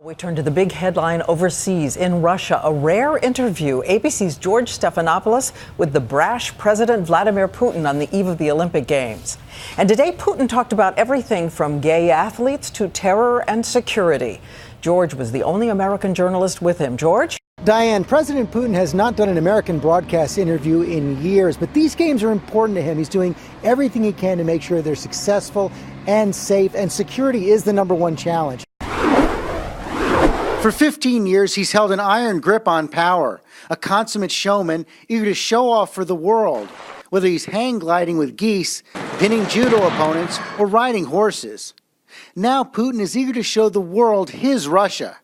We turn to the big headline overseas in Russia. A rare interview. ABC's George Stephanopoulos with the brash President Vladimir Putin on the eve of the Olympic Games. And today, Putin talked about everything from gay athletes to terror and security. George was the only American journalist with him. George? Diane, President Putin has not done an American broadcast interview in years, but these games are important to him. He's doing everything he can to make sure they're successful and safe, and security is the number one challenge. For 15 years, he's held an iron grip on power, a consummate showman eager to show off for the world, whether he's hang gliding with geese, pinning judo opponents, or riding horses. Now Putin is eager to show the world his Russia.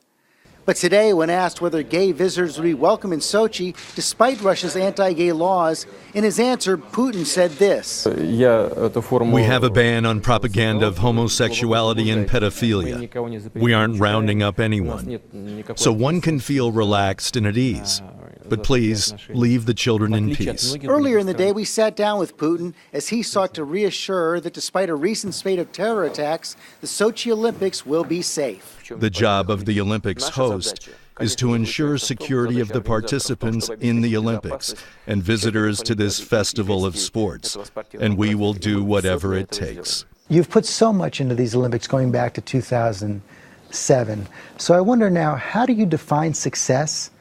But today, when asked whether gay visitors would be welcome in Sochi, despite Russia's anti-gay laws, in his answer, Putin said this. We have a ban on propaganda of homosexuality and pedophilia. We aren't rounding up anyone. So one can feel relaxed and at ease. But please, leave the children in peace. Earlier in the day, we sat down with Putin as he sought to reassure that despite a recent spate of terror attacks, the Sochi Olympics will be safe. The job of the Olympics host is to ensure security of the participants in the Olympics and visitors to this festival of sports, and we will do whatever it takes. You've put so much into these Olympics going back to 2007. So I wonder now, how do you define success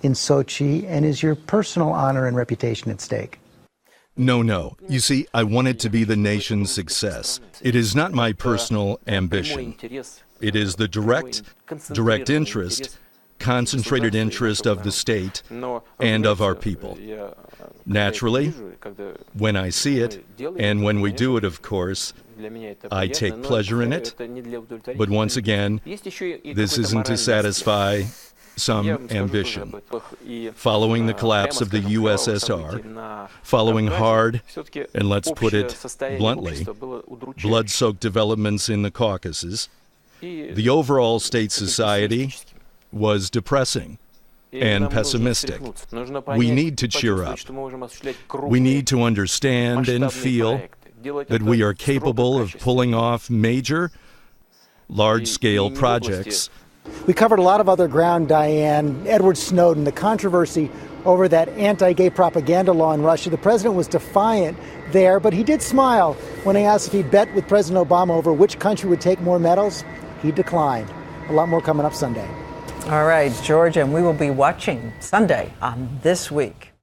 in Sochi, and is your personal honor and reputation at stake? No. You see, I want it to be the nation's success. It is not my personal ambition. It is the direct interest, concentrated interest of the state and of our people. Naturally, when I see it, and when we do it, of course, I take pleasure in it. But once again, this isn't to satisfy some ambition. Following the collapse of the USSR, following hard, and let's put it bluntly, blood-soaked developments in the Caucasus, the overall state society was depressing and pessimistic. We need to cheer up. We need to understand and feel that we are capable of pulling off major, large-scale projects. We covered a lot of other ground, Diane. Edward Snowden, the controversy over that anti-gay propaganda law in Russia. The president was defiant there, but he did smile when I asked if he'd bet with President Obama over which country would take more medals. He declined. A lot more coming up Sunday. All right, George, and we will be watching Sunday on This Week.